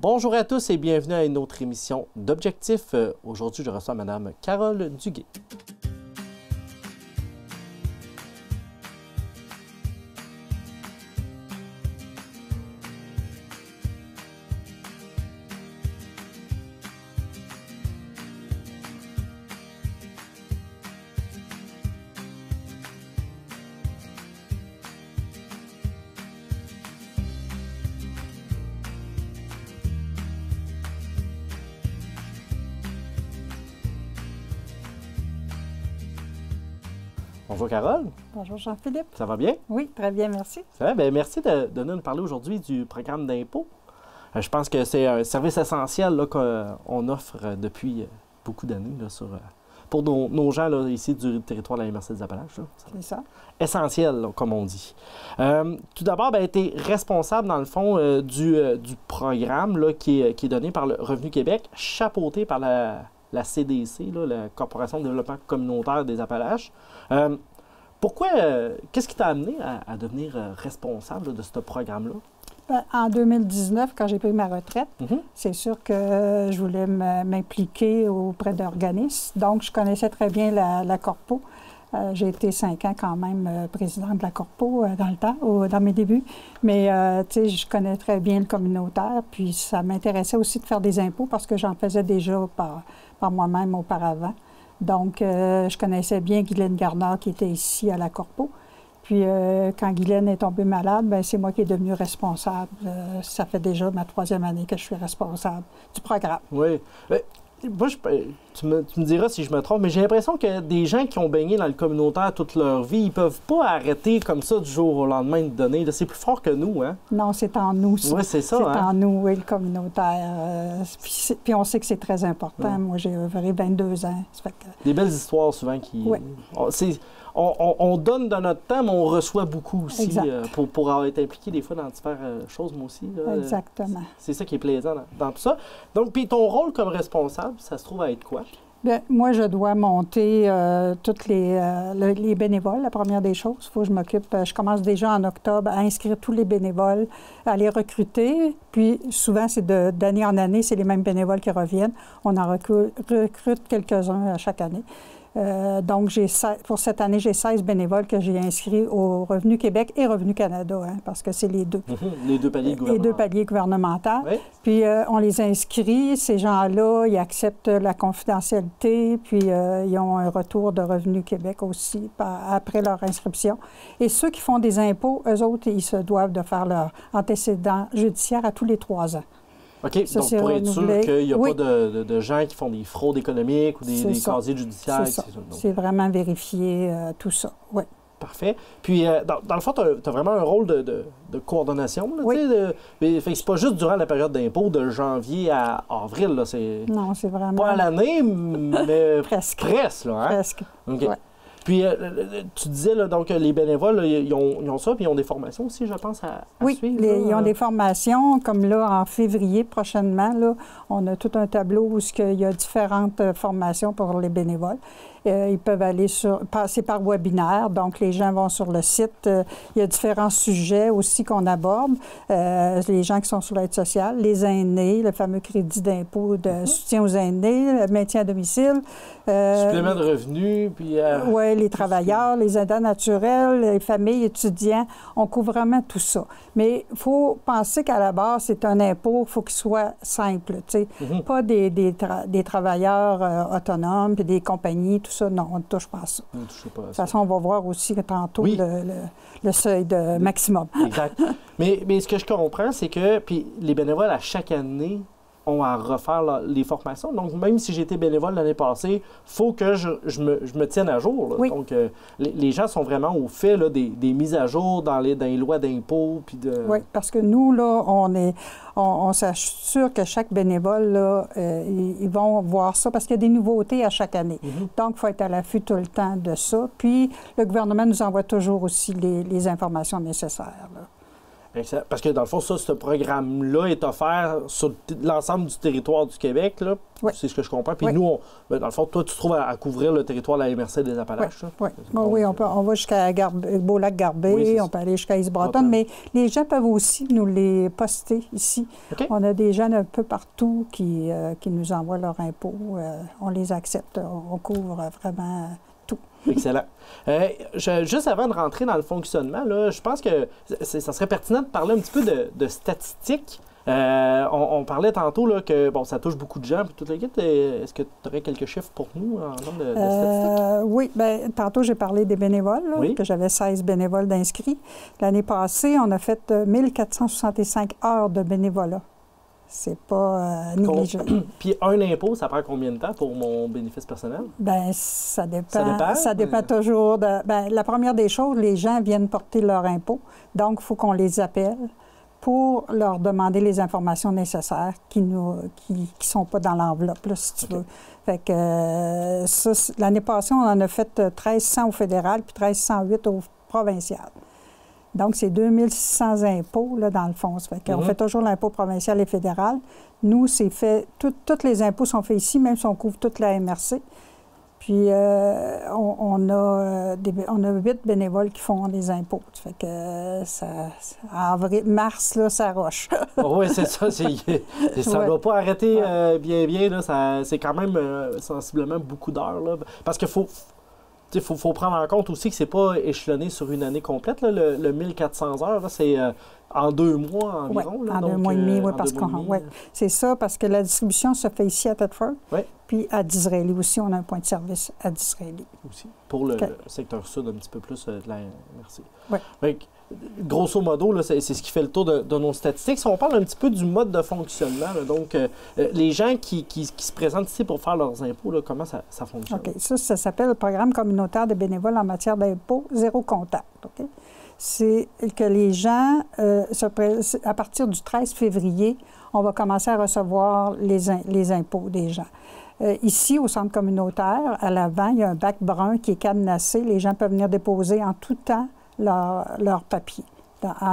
Bonjour à tous et bienvenue à une autre émission d'Objectif. Aujourd'hui, je reçois Mme Carole Duguay. Bonjour Carole. Bonjour Jean-Philippe. Ça va bien? Oui, très bien, merci. Ça va? Bien, merci de nous parler aujourd'hui du programme d'impôt. Je pense que c'est un service essentiel qu'on offre depuis beaucoup d'années pour nos gens là, ici du territoire de la MRC des Appalaches. C'est ça. Essentiel, là, comme on dit. Tout d'abord, tu es responsable, dans le fond, du programme là, qui est donné par le Revenu Québec, chapeauté par la CDC, là, la Corporation de développement communautaire des Appalaches. Pourquoi, qu'est-ce qui t'a amené à devenir responsable de ce programme-là? En 2019, quand j'ai pris ma retraite, c'est sûr que je voulais m'impliquer auprès d'organismes. Donc, je connaissais très bien la Corpo. J'ai été 5 ans quand même présidente de la Corpo dans le temps, dans mes débuts. Mais, tu sais, je connais très bien le communautaire. Puis, ça m'intéressait aussi de faire des impôts parce que j'en faisais déjà par moi-même auparavant. Donc, je connaissais bien Guylaine Garnard qui était ici à la Corpo. Puis, quand Guylaine est tombée malade, bien, c'est moi qui est devenue responsable. Ça fait déjà ma 3e année que je suis responsable du programme. Oui. Moi, tu me diras si je me trompe, mais j'ai l'impression que des gens qui ont baigné dans le communautaire toute leur vie, ils ne peuvent pas arrêter comme ça du jour au lendemain de donner. C'est plus fort que nous, hein? Non, c'est en nous, ça. Oui, c'est ça. C'est en nous, oui, le communautaire. Puis on sait que c'est très important. Ouais. Moi, j'ai œuvré 22 ans. Ça fait que... Des belles histoires, souvent, qui... Oui. On donne de notre temps, mais on reçoit beaucoup aussi pour être impliqué des fois dans différentes choses, moi aussi. Là. Exactement. C'est ça qui est plaisant dans tout ça. Donc, puis ton rôle comme responsable, ça se trouve à être quoi? Bien, moi, je dois monter tous les bénévoles, la première des choses. Il faut que je m'occupe. Je commence déjà en octobre à inscrire tous les bénévoles, à les recruter. Puis, souvent, c'est d'année en année, c'est les mêmes bénévoles qui reviennent. On en recrute quelques-uns à chaque année. Donc, pour cette année, j'ai 16 bénévoles que j'ai inscrits au Revenu Québec et Revenu Canada, hein, parce que c'est les deux. Les deux paliers gouvernementaux. Les deux paliers gouvernementaux. Oui. Puis, on les inscrit. Ces gens-là, ils acceptent la confidentialité, puis ils ont un retour de Revenu Québec aussi après leur inscription. Et ceux qui font des impôts, eux autres, ils se doivent de faire leur antécédent judiciaire à tous les 3 ans. OK, ça, donc pour être sûr qu'il n'y a pas de gens qui font des fraudes économiques ou des casiers judiciaires. C'est vraiment vérifier tout ça, oui. Parfait. Puis, dans le fond, tu as vraiment un rôle de coordination. Là, oui. C'est pas juste durant la période d'impôt de janvier à avril. Là, non, c'est vraiment... Pas à l'année, mais presque. Là, hein? Presque, OK. Ouais. Puis, tu disais, là, donc, les bénévoles, là, ils ont ça, puis ils ont des formations aussi, je pense, à suivre. Oui, ils ont des formations, comme là, en février prochainement, là, on a tout un tableau où il y a différentes formations pour les bénévoles. Ils peuvent passer par webinaire, donc les gens vont sur le site. Il y a différents sujets aussi qu'on aborde. Les gens qui sont sur l'aide sociale, les aînés, le fameux crédit d'impôt de soutien aux aînés, le maintien à domicile. Supplément de revenus, puis... Oui, les travailleurs, les aidants naturels, les familles, étudiants, on couvre vraiment tout ça. Mais il faut penser qu'à la base, c'est un impôt, il faut qu'il soit simple, tu sais. Pas des travailleurs autonomes, puis des compagnies, tout ça, non, on ne touche pas à ça. Ne touchez pas à ça. De toute façon, on va voir aussi tantôt le seuil de maximum. Exact. mais ce que je comprends, c'est que puis les bénévoles, à chaque année, ont à refaire les formations. Donc, même si j'étais bénévole l'année passée, il faut que je me tienne à jour. Là. Oui. Donc, les gens sont vraiment au fait là, des mises à jour dans les lois d'impôts. Oui, parce que nous, là, on s'assure que chaque bénévole, là, ils vont voir ça, parce qu'il y a des nouveautés à chaque année. Donc, il faut être à l'affût tout le temps de ça. Puis, le gouvernement nous envoie toujours aussi les informations nécessaires. Là. Excellent. Parce que dans le fond, ça, ce programme-là est offert sur l'ensemble du territoire du Québec, là. Oui. C'est ce que je comprends. Puis nous, dans le fond, toi, tu te trouves à couvrir le territoire de la MRC des Appalaches. Oui, oui. On va jusqu'à Beau-Lac-Garbet, oui, on peut aller jusqu'à East-Broughton, mais les gens peuvent aussi nous les poster ici. Okay. On a des gens un peu partout qui nous envoient leurs impôts. On les accepte. On couvre vraiment tout. Excellent. Juste avant de rentrer dans le fonctionnement, là, je pense que ça serait pertinent de parler un petit peu de statistiques. On parlait tantôt là, que bon, ça touche beaucoup de gens. Puis toute l'équipe, est-ce que tu aurais quelques chiffres pour nous en termes de statistiques? Oui, bien, tantôt j'ai parlé des bénévoles, là, que j'avais 16 bénévoles d'inscrits. L'année passée, on a fait 1465 heures de bénévolat. C'est pas négligeable. Puis un impôt, ça prend combien de temps pour mon bénéfice personnel? Bien, ça dépend. Ça dépend toujours de... Bien, la première des choses, les gens viennent porter leur impôt. Donc, il faut qu'on les appelle pour leur demander les informations nécessaires qui sont pas dans l'enveloppe, là, si tu veux. Fait que ça, l'année passée, on en a fait 1300 au fédéral puis 1308 au provincial. Donc, c'est 2600 impôts, là, dans le fond. Ça fait qu'on fait toujours l'impôt provincial et fédéral. Nous, c'est fait... Tous les impôts sont faits ici, même si on couvre toute la MRC. Puis, on a 8 bénévoles qui font les impôts. Ça fait que avril, mars, là, ça roche. Oui, c'est ça. Ça ne va pas arrêter bien. Là, c'est quand même sensiblement beaucoup d'heures. Là, parce qu'il faut prendre en compte aussi que c'est pas échelonné sur une année complète. Là, le 1400 heures, c'est en 2 mois environ. Oui, en 2 mois et demi, oui, parce qu'on... Oui, c'est ça, parce que la distribution se fait ici à Thetford. Oui. Puis à Disraeli aussi, on a un point de service à Disraeli. Aussi, pour le secteur sud, un petit peu plus de la MRC. Oui. Fait que, grosso modo, là, c'est ce qui fait le tour de nos statistiques. Si on parle un petit peu du mode de fonctionnement, là, donc les gens qui se présentent ici pour faire leurs impôts, là, comment ça fonctionne? OK. Ça s'appelle le programme communautaire des bénévoles en matière d'impôts, zéro contact. OK? C'est que les gens, à partir du 13 février, on va commencer à recevoir les impôts des gens. Ici, au centre communautaire, à l'avant, il y a un bac brun qui est cadenassé. Les gens peuvent venir déposer en tout temps leur papier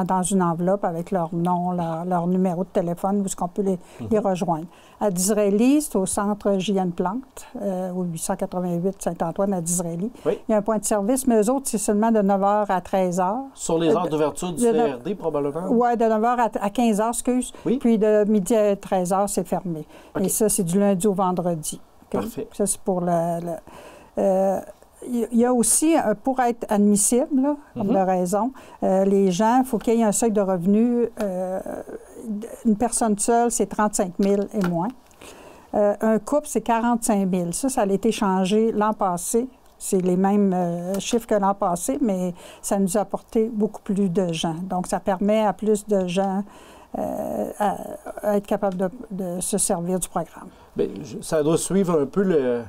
dans une enveloppe avec leur nom, leur numéro de téléphone, où est-ce qu'on peut les rejoindre. À Disraeli, c'est au centre J.N. Plante, au 888 Saint-Antoine à Disraeli. Oui. Il y a un point de service, mais eux autres, c'est seulement de 9h à 13h. Sur les heures d'ouverture du CRD, probablement? Oui, de 9h à 15h, excuse. Oui. Puis de midi à 13h, c'est fermé. Okay. Et ça, c'est du lundi au vendredi. Okay? Parfait. Ça, c'est pour il y a aussi, pour être admissible, là, de raison, les gens, il faut qu'il y ait un seuil de revenus. Une personne seule, c'est 35 000 et moins. Un couple, c'est 45 000. Ça a été changé l'an passé. C'est les mêmes chiffres que l'an passé, mais ça nous a apporté beaucoup plus de gens. Donc, ça permet à plus de gens à être capables de se servir du programme. Bien, ça doit suivre un peu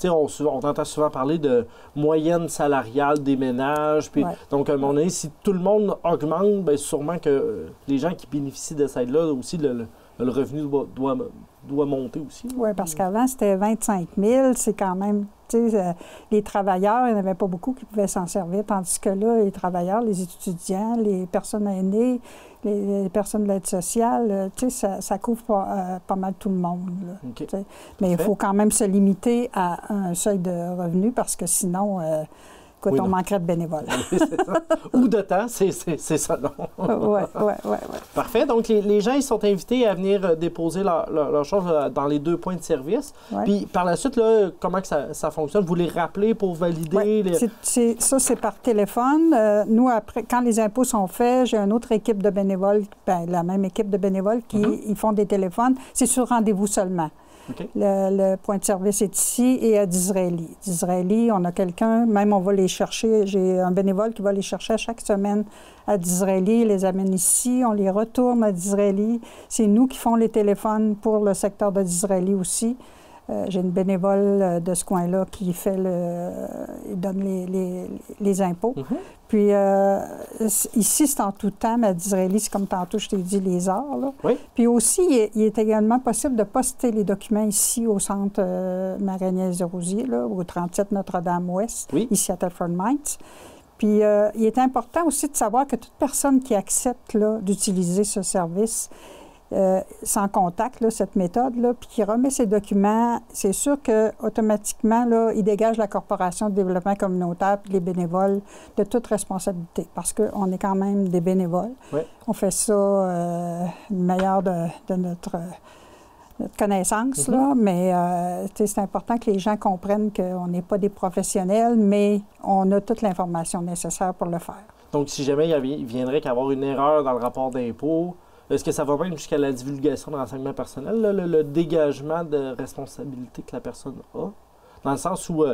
on entend souvent parler de moyenne salariale des ménages. Puis, donc, à un moment donné, si tout le monde augmente, bien, sûrement que les gens qui bénéficient de cette aide-là, aussi, le revenu doit monter aussi. Oui, parce qu'avant, c'était 25 000. C'est quand même... les travailleurs, il n'y en avait pas beaucoup qui pouvaient s'en servir, tandis que là, les travailleurs, les étudiants, les personnes aînées, les personnes de l'aide sociale, ça couvre pas mal tout le monde. Là, okay. Mais il faut quand même se limiter à un seuil de revenus parce que sinon, on manquerait de bénévoles. C'est ça. Ou de temps, c'est ça, non? Oui. Parfait. Donc, les gens, ils sont invités à venir déposer leurs choses dans les 2 points de service. Ouais. Puis, par la suite, là, comment que ça fonctionne? Vous les rappelez pour valider? Ça, c'est par téléphone. Nous, après, quand les impôts sont faits, j'ai une autre équipe de bénévoles, la même équipe de bénévoles qui ils font des téléphones. C'est sur rendez-vous seulement. Okay. Le point de service est ici et à Disraeli. Disraeli, on a quelqu'un, même on va les chercher. J'ai un bénévole qui va les chercher chaque semaine à Disraeli, les amène ici, on les retourne à Disraeli. C'est nous qui font les téléphones pour le secteur de Disraeli aussi. J'ai une bénévole de ce coin-là qui fait il donne les impôts. Puis ici, c'est en tout temps, mais à Disraeli, c'est comme tantôt, je t'ai dit, les heures. Là. Oui. Puis aussi, il est également possible de poster les documents ici au centre Marie-Agnès Desrosiers, là, au 37 Notre-Dame-Ouest, ici à Thetford Mines. Puis, il est important aussi de savoir que toute personne qui accepte d'utiliser ce service sans contact, là, cette méthode-là, puis qui remet ses documents, c'est sûr qu'automatiquement, il dégage la Corporation de développement communautaire puis les bénévoles de toute responsabilité, parce qu'on est quand même des bénévoles. Oui. On fait ça le meilleur de notre connaissance, là, mais c'est important que les gens comprennent qu'on n'est pas des professionnels, mais on a toute l'information nécessaire pour le faire. Donc, si jamais il viendrait qu'avoir une erreur dans le rapport d'impôt, est-ce que ça va même jusqu'à la divulgation de renseignements personnels, le dégagement de responsabilité que la personne a? Dans le sens où,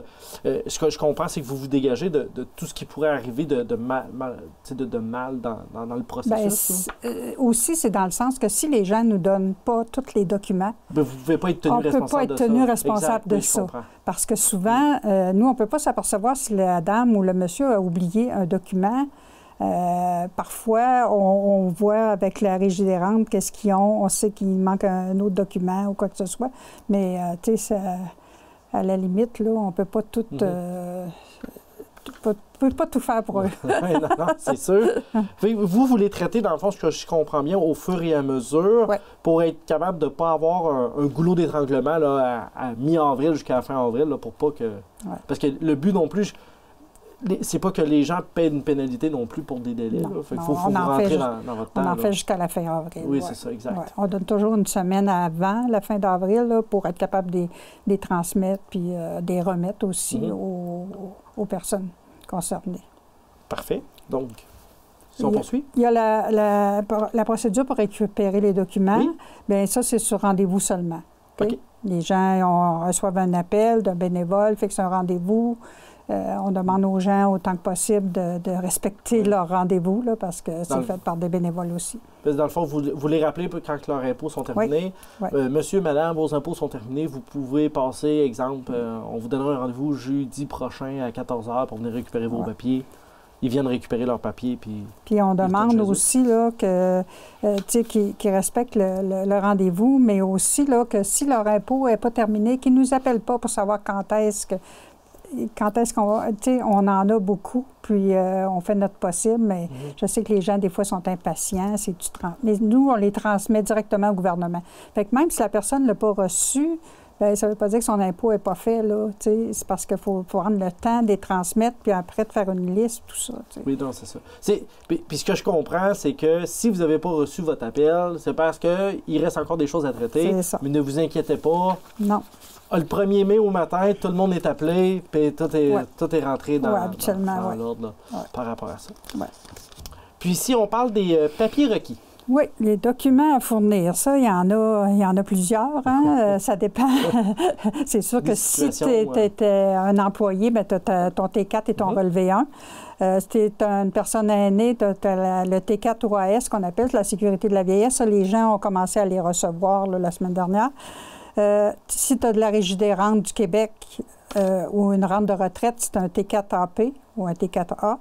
ce que je comprends, c'est que vous vous dégagez de tout ce qui pourrait arriver de mal dans le processus. Aussi, c'est dans le sens que si les gens ne nous donnent pas tous les documents, vous ne pouvez pas être tenu responsable de ça. On ne peut pas être tenu responsable de ça. Parce que souvent, nous, on ne peut pas s'apercevoir si la dame ou le monsieur a oublié un document. Parfois, on voit avec la régie des rentes qu'est-ce qu'ils ont. On sait qu'il manque un autre document ou quoi que ce soit. Mais, tu sais, à la limite, là, on ne peut pas tout... peut pas tout faire pour eux. non, c'est sûr. Vous les traitez, dans le fond, ce que je comprends bien, au fur et à mesure, pour être capable de ne pas avoir un goulot d'étranglement à mi-avril jusqu'à la fin avril, là, pour pas que... Parce que le but non plus... C'est pas que les gens paient une pénalité non plus pour des délais. Il faut vous rentrer dans votre temps. On en fait jusqu'à la fin avril. Oui, c'est ça, exact. Ouais. On donne toujours une semaine avant la fin d'avril pour être capable de les transmettre puis de les remettre aussi aux personnes concernées. Parfait. Donc, si on poursuit? Il y a la procédure pour récupérer les documents. Oui. Bien, ça, c'est sur rendez-vous seulement. Okay? Les gens reçoivent un appel d'un bénévole, fixent un rendez-vous. On demande aux gens autant que possible de respecter leur rendez-vous, là, parce que c'est fait par des bénévoles aussi. Dans le fond, vous les rappelez quand leurs impôts sont terminés. Oui. Monsieur, madame, vos impôts sont terminés. Vous pouvez passer, exemple, on vous donnera un rendez-vous jeudi prochain à 14h pour venir récupérer vos papiers. Ils viennent récupérer leurs papiers. Puis on demande aussi qu'ils respectent le rendez-vous, mais aussi là, que si leur impôt n'est pas terminé, qu'ils ne nous appellent pas pour savoir quand est-ce qu'on va... Tu sais, on en a beaucoup, puis on fait notre possible, mais je sais que les gens, des fois, sont impatients. Mais nous, on les transmet directement au gouvernement. Fait que même si la personne ne l'a pas reçu, bien, ça ne veut pas dire que son impôt n'est pas fait, là. Tu sais, c'est parce qu'il faut prendre le temps de les transmettre, puis après de faire une liste, tout ça. Tu sais. Oui, non, c'est ça. Puis ce que je comprends, c'est que si vous n'avez pas reçu votre appel, c'est parce qu'il reste encore des choses à traiter. C'est ça. Mais ne vous inquiétez pas. Non. Le 1er mai au matin, tout le monde est appelé, puis tout est rentré dans l'ordre par rapport à ça. Ouais. Puis ici, on parle des papiers requis. Oui, les documents à fournir, ça, il y en a plusieurs. Hein? Ça dépend. C'est sûr que si tu étais un employé, bien, tu as ton T4 et ton relevé 1. Si tu es une personne aînée, tu as le T4 OAS qu'on appelle la sécurité de la vieillesse. Ça, les gens ont commencé à les recevoir la semaine dernière. Si tu as de la Régie des rentes du Québec ou une rente de retraite, c'est un T4AP ou un T4A.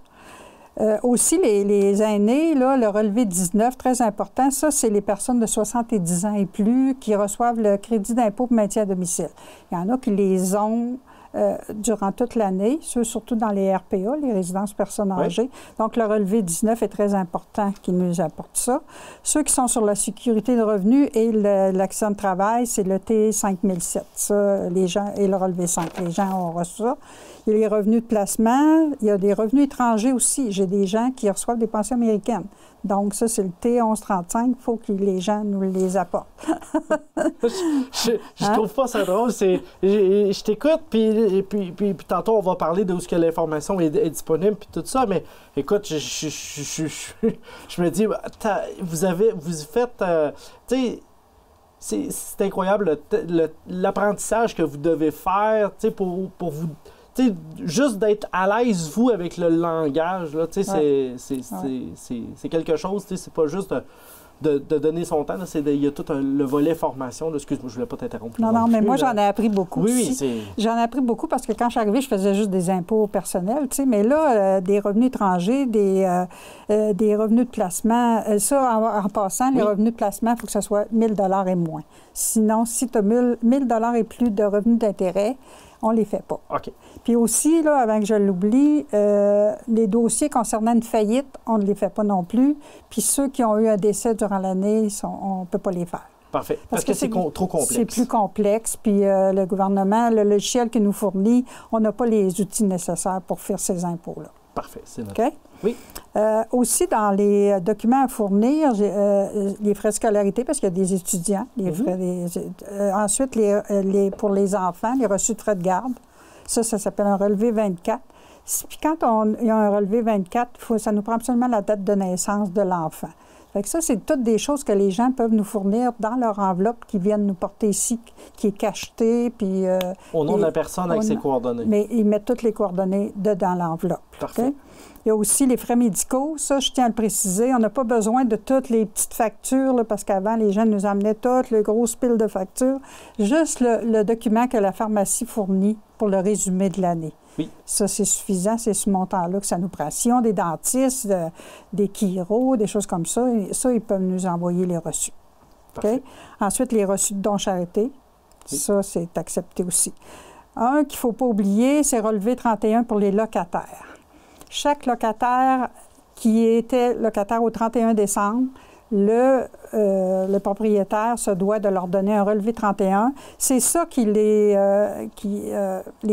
Aussi, les aînés, là, le relevé 19, très important, ça, c'est les personnes de 70 ans et plus qui reçoivent le crédit d'impôt pour maintien à domicile. Il y en a qui les ont durant toute l'année, ceux surtout dans les RPA, les résidences personnes âgées. Oui. Donc, le relevé 19 est très important qu'ils nous apportent ça. Ceux qui sont sur la sécurité de revenus et l'accident de travail, c'est le T5007. Ça, les gens, et le relevé 5. Les gens ont reçu ça. Il y a les revenus de placement. Il y a des revenus étrangers aussi. J'ai des gens qui reçoivent des pensions américaines. Donc, ça, c'est le T1135. Il faut que les gens nous les apportent. Je trouve pas ça drôle. Je t'écoute, puis tantôt, on va parler de où ce que l'information est disponible, puis tout ça. Mais écoute, je me dis, vous faites... tu sais, c'est incroyable l'apprentissage que vous devez faire, tu sais, pour vous... T'sais, juste d'être à l'aise, vous, avec le langage, là, c'est quelque chose, c'est pas juste de donner son temps, il y a tout le volet formation. Excuse-moi, je voulais pas t'interrompre. Non, mais moi, j'en ai appris beaucoup aussi. Oui, j'en ai appris beaucoup parce que quand je suis arrivée, je faisais juste des impôts personnels, mais là, des revenus étrangers, des revenus de placement, ça, en passant, les revenus de placement, il faut que ce soit 1 000 $ et moins. Sinon, si tu as 1 000 $ et plus de revenus d'intérêt, On ne les fait pas. OK. Puis aussi, là, avant que je l'oublie, les dossiers concernant une faillite, on ne les fait pas non plus. Puis ceux qui ont eu un décès durant l'année, on ne peut pas les faire. Parfait. Parce que c'est trop complexe. C'est plus complexe. Puis le gouvernement, le logiciel qu'il nous fournit, on n'a pas les outils nécessaires pour faire ces impôts-là. Parfait. C'est noté. OK? Oui. Aussi, dans les documents à fournir, les frais de scolarité, parce qu'il y a des étudiants, les frais ensuite, pour les enfants, les reçus de frais de garde. Ça s'appelle un relevé 24. Puis quand il y a un relevé 24, ça nous prend absolument la date de naissance de l'enfant. Fait que ça, c'est toutes des choses que les gens peuvent nous fournir dans leur enveloppe qui viennent nous porter ici, qui est cachetée, puis... au nom de la personne avec ses coordonnées. Mais ils mettent toutes les coordonnées dans l'enveloppe. Parfait. Okay? Il y a aussi les frais médicaux. Ça, je tiens à le préciser. On n'a pas besoin de toutes les petites factures, là, parce qu'avant, les gens nous amenaient toutes les grosses piles de factures. Juste le document que la pharmacie fournit pour le résumé de l'année. Oui. Ça, c'est suffisant. C'est ce montant-là que ça nous prend. Si on a des dentistes, des chiro, des choses comme ça, ils peuvent nous envoyer les reçus. Okay? Ensuite, les reçus de dons charité. Oui. Ça, c'est accepté aussi. Un qu'il ne faut pas oublier, c'est relevé 31 pour les locataires. Chaque locataire qui était locataire au 31 décembre, le propriétaire se doit de leur donner un relevé 31. C'est ça que les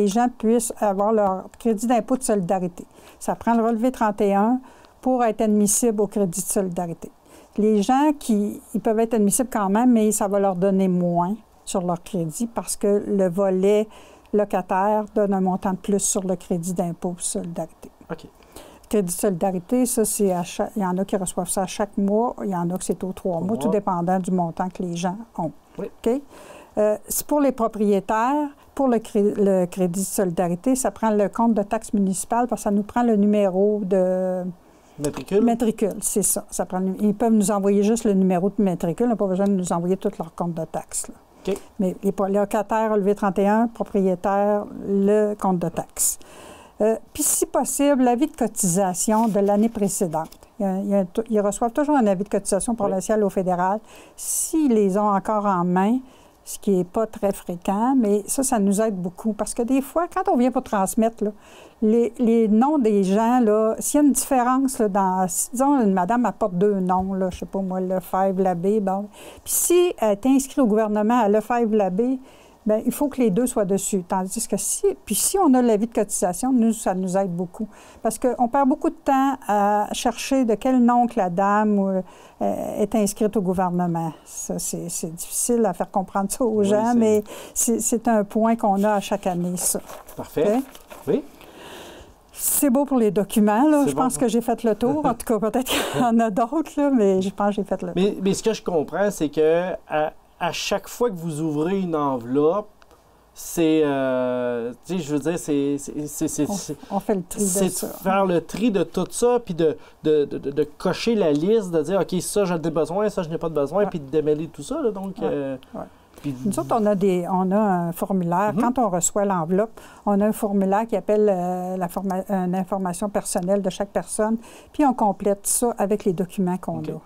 gens puissent avoir leur crédit d'impôt de solidarité. Ça prend le relevé 31 pour être admissible au crédit de solidarité. Les gens ils peuvent être admissibles quand même, mais ça va leur donner moins sur leur crédit parce que le volet locataire donne un montant de plus sur le crédit d'impôt de solidarité. OK. Crédit de solidarité, ça, il y en a qui reçoivent ça chaque mois, il y en a que c'est aux 3 mois, tout dépendant du montant que les gens ont. Oui. OK? C'est pour les propriétaires, pour le crédit de solidarité, ça prend le compte de taxe municipale parce que ça nous prend le numéro de... Matricule? Matricule, c'est ça. Ils peuvent nous envoyer juste le numéro de matricule, ils n'ont pas besoin de nous envoyer tout leur compte de taxe. Là. OK. Mais les locataires, relevé 31, propriétaires, le compte de taxe. Puis, si possible, l'avis de cotisation de l'année précédente. Ils reçoivent toujours un avis de cotisation provinciale au fédéral. S'ils les ont encore en main, ce qui n'est pas très fréquent, mais ça nous aide beaucoup. Parce que des fois, quand on vient pour transmettre, là, les noms des gens, s'il y a une différence, là, disons, une madame apporte 2 noms, là, je ne sais pas moi, Lefebvre-Labbé, bon. Puis si elle est inscrite au gouvernement à Lefebvre-Labbé, bien, il faut que les 2 soient dessus. Tandis que si on a l'avis de cotisation, ça nous aide beaucoup. Parce qu'on perd beaucoup de temps à chercher de quel nom que la dame est inscrite au gouvernement. Ça, c'est difficile à faire comprendre ça aux gens, mais c'est un point qu'on a à chaque année, ça. Parfait. Okay? Oui. C'est beau pour les documents, là. Je pense que j'ai fait le tour. En tout cas, peut-être qu'il y en a d'autres, là, mais je pense que j'ai fait le tour. Mais ce que je comprends, c'est que à chaque fois que vous ouvrez une enveloppe, c'est, tu sais, je veux dire, on fait le tri de ça. C'est faire le tri de tout ça, puis de cocher la liste, de dire, OK, ça, j'en ai besoin, ça, je n'ai pas de besoin, puis de démêler tout ça, là, donc... Puis, nous autres, on a un formulaire. Quand on reçoit l'enveloppe, on a un formulaire qui appelle une information personnelle de chaque personne, puis on complète ça avec les documents qu'on a.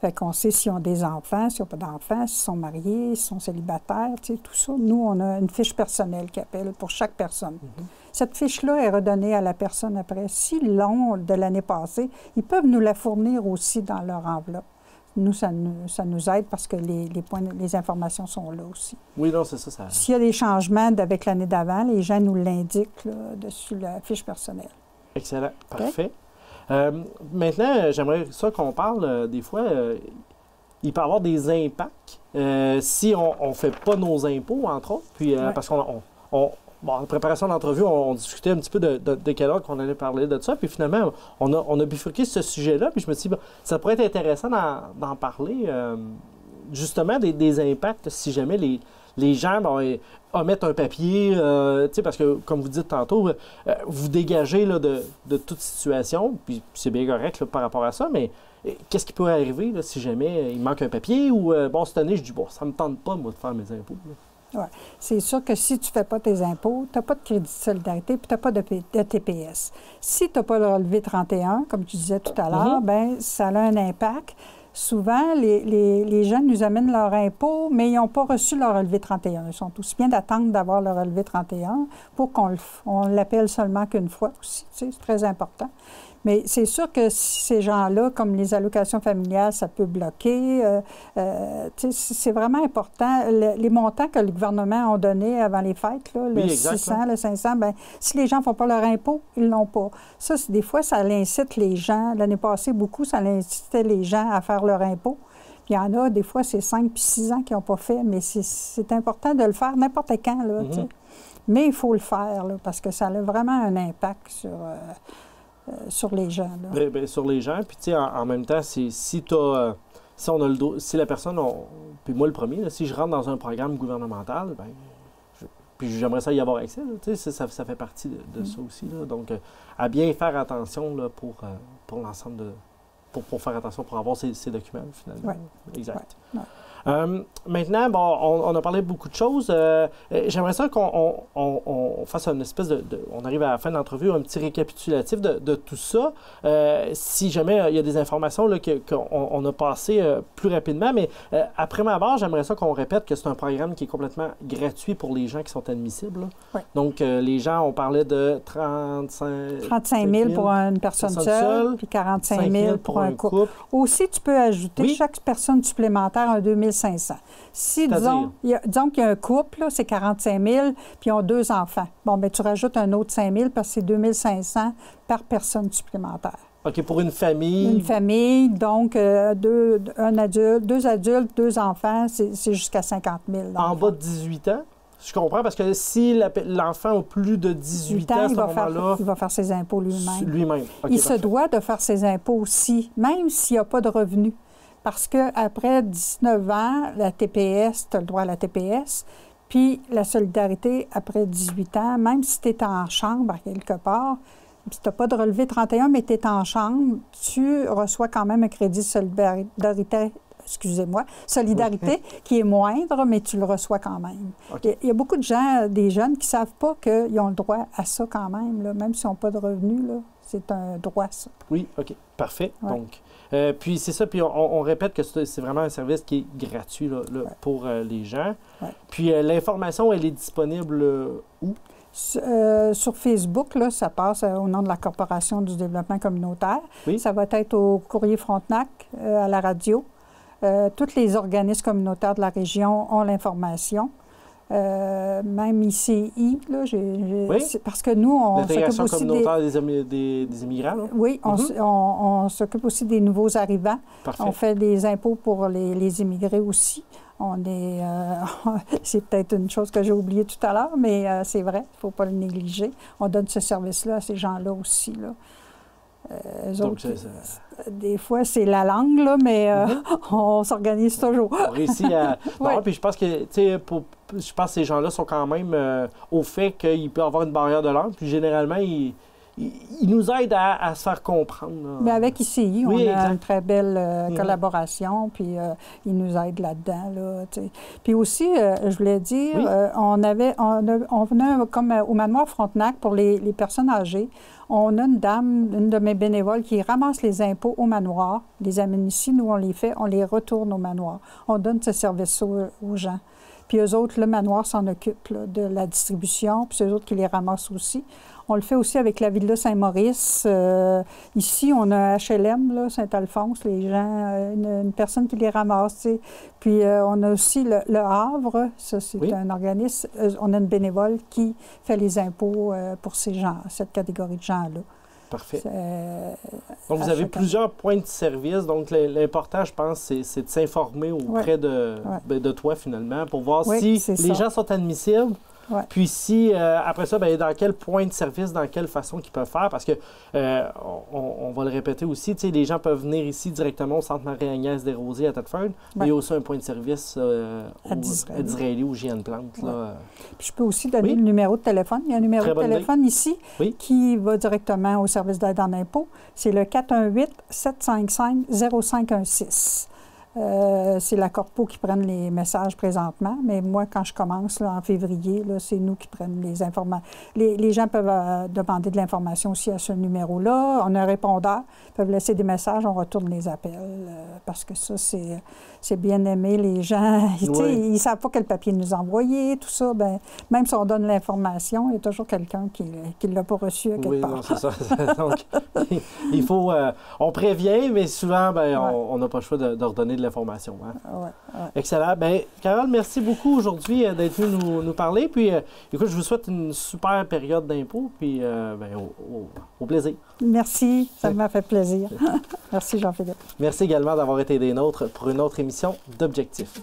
Fait qu'on sait s'ils ont des enfants, s'ils n'ont pas d'enfants, s'ils sont mariés, s'ils sont célibataires, tu sais, tout ça. Nous, on a une fiche personnelle qui appelle pour chaque personne. Cette fiche-là est redonnée à la personne après. S'ils l'ont de l'année passée, ils peuvent nous la fournir aussi dans leur enveloppe. Nous, ça nous aide parce que les informations sont là aussi. Oui, non, c'est ça. S'il y a des changements avec l'année d'avant, les gens nous l'indiquent là, dessus la fiche personnelle. Excellent. Parfait. Maintenant, j'aimerais ça qu'on parle, des fois, il peut y avoir des impacts si on ne fait pas nos impôts, entre autres. Puis, parce qu'on en préparation de l'entrevue, on discutait un petit peu de quelle heure qu'on allait parler de ça. Puis finalement, on a bifurqué ce sujet-là. Puis je me suis dit, ça pourrait être intéressant d'en parler, justement, des impacts si jamais les gens omettent un papier, parce que, comme vous dites tantôt, vous dégagez là, de toute situation, puis c'est bien correct là, par rapport à ça, mais qu'est-ce qui pourrait arriver là, si jamais il manque un papier ou, cette année, je dis, ça ne me tente pas, moi, de faire mes impôts. Oui. C'est sûr que si tu ne fais pas tes impôts, tu n'as pas de crédit de solidarité puis tu n'as pas de TPS. Si tu n'as pas le relevé 31, comme tu disais tout à l'heure, bien, ça a un impact. souvent, les jeunes nous amènent leur impôt, mais ils n'ont pas reçu leur relevé 31. Ils sont aussi bien d'attendre d'avoir leur relevé 31 pour qu'on l'appelle seulement qu'une fois aussi. Tu sais, c'est très important. Mais c'est sûr que ces gens-là, comme les allocations familiales, ça peut bloquer. C'est vraiment important. Les montants que le gouvernement a donnés avant les fêtes, là, le 600, le 500, bien, si les gens ne font pas leur impôt, ils ne l'ont pas. Ça, des fois, ça incite les gens. L'année passée, beaucoup, ça incitait les gens à faire leur impôt. Puis il y en a, des fois, c'est 5 puis 6 ans qui n'ont pas fait, mais c'est important de le faire n'importe quand. Là, mais il faut le faire, là, parce que ça a vraiment un impact sur les gens. Bien, sur les gens. Puis, tu sais, en même temps, si la personne, puis moi le premier, là, si je rentre dans un programme gouvernemental, bien, puis j'aimerais ça y avoir accès. Tu sais, ça fait partie de ça aussi. Là. Donc, à bien faire attention là, pour l'ensemble de... Pour faire attention, pour avoir ces documents, finalement. Ouais. Exact. Ouais. Maintenant, bon, on a parlé de beaucoup de choses. J'aimerais ça qu'on fasse une espèce on arrive à la fin de l'entrevue, un petit récapitulatif de tout ça. Si jamais il y a des informations là, qu'on a passées plus rapidement, mais après ma barre, j'aimerais ça qu'on répète que c'est un programme qui est complètement gratuit pour les gens qui sont admissibles. Oui. Donc, les gens, on parlait de 35 000 pour une personne seule, puis 45 000 pour un couple. Aussi, tu peux ajouter chaque personne supplémentaire un 2 500. Si, disons qu'il y a un couple, c'est 45 000, puis ils ont 2 enfants. Bon, bien, tu rajoutes un autre 5 000 parce que c'est 2 500 par personne supplémentaire. OK, pour une famille. Une famille, donc 2 adultes, 2 enfants, c'est jusqu'à 50 000. En bas de 18 ans? Je comprends, parce que si l'enfant a plus de 18 ans, à ce moment-là... Il va faire ses impôts lui-même. Lui-même. Okay, il se doit de faire ses impôts aussi, même s'il n'y a pas de revenus. Parce qu'après 19 ans, la TPS, tu as le droit à la TPS, puis la solidarité après 18 ans, même si tu es en chambre à quelque part, si tu n'as pas de relevé 31, mais tu es en chambre, tu reçois quand même un crédit solidarité, qui est moindre, mais tu le reçois quand même. Okay. Il y a beaucoup de gens, des jeunes, qui ne savent pas qu'ils ont le droit à ça quand même, là, même s'ils n'ont pas de revenus, là. C'est un droit, ça. Oui, OK. Parfait. Ouais. Donc, puis c'est ça, puis on répète que c'est vraiment un service qui est gratuit là, pour les gens. Ouais. Puis l'information, elle est disponible où? Sur Facebook, là, ça passe au nom de la Corporation du développement communautaire. Oui. Ça va être au courrier Frontenac, à la radio. Tous les organismes communautaires de la région ont l'information. Même ICI, là, parce que nous, on s'occupe aussi des immigrants. Là. Oui, on s'occupe aussi des nouveaux arrivants. Parfait. On fait des impôts pour les immigrés aussi. C'est peut-être une chose que j'ai oubliée tout à l'heure, mais c'est vrai, il ne faut pas le négliger. On donne ce service-là à ces gens-là aussi, là. Donc, des fois, c'est la langue, là, mais on s'organise toujours. On réussit à... Oui. Non, puis je pense que, tu sais, je pense que ces gens-là sont quand même au fait qu'il peut y avoir une barrière de langue, puis généralement, ils nous aident à se faire comprendre. Là. Mais avec ICI, oui, on a une très belle collaboration, puis ils nous aident là-dedans. Là, t'sais. Puis aussi, je voulais dire, on venait comme au manoir Frontenac pour les personnes âgées. On a une dame, une de mes bénévoles, qui ramasse les impôts au manoir, les amène ici, nous on les fait, on les retourne au manoir. On donne ce service aux gens. Puis eux autres, le manoir s'en occupe là, de la distribution, puis c'est eux autres qui les ramassent aussi. On le fait aussi avec la Villa Saint-Maurice. Ici, on a HLM, là, Saint-Alphonse, les gens, une personne qui les ramasse. T'sais. Puis on a aussi le Havre, ça c'est un organisme. On a une bénévole qui fait les impôts pour ces gens, cette catégorie de gens-là. Parfait. Donc, vous avez plusieurs points de service. Donc, l'important, je pense, c'est de s'informer auprès de toi, finalement, pour voir si les gens sont admissibles. Ouais. Puis si, après ça, bien, dans quel point de service, dans quelle façon qu'ils peuvent faire, parce que, on va le répéter aussi, tu sais, les gens peuvent venir ici directement au Centre Marie-Agnès Desrosiers à Thetford, mais il y a aussi un point de service à Disraeli ou Gienne Plante. Là. Puis je peux aussi donner le numéro de téléphone. Il y a un numéro de téléphone ici qui va directement au service d'aide en impôts. C'est le 418-755-0516. C'est la Corpo qui prenne les messages présentement, mais moi, quand je commence là, en février, c'est nous qui prennent les informations. Les gens peuvent demander de l'information aussi à ce numéro-là. On a un répondeur, ils peuvent laisser des messages, on retourne les appels, parce que ça, c'est bien aimé. Les gens, ils ne savent pas quel papier nous envoyer, tout ça. Bien, même si on donne l'information, il y a toujours quelqu'un qui ne l'a pas reçu à quelque part. Oui, c'est ça. Donc, il faut... on prévient, mais souvent, on n'a pas le choix de redonner de l'information. Hein? Excellent. Bien, Carole, merci beaucoup aujourd'hui d'être venue nous parler. Puis, écoute, je vous souhaite une super période d'impôt. Puis, au plaisir. Merci, ça m'a fait plaisir. Merci, Jean-Philippe. Merci également d'avoir été des nôtres pour une autre émission d'Objectif.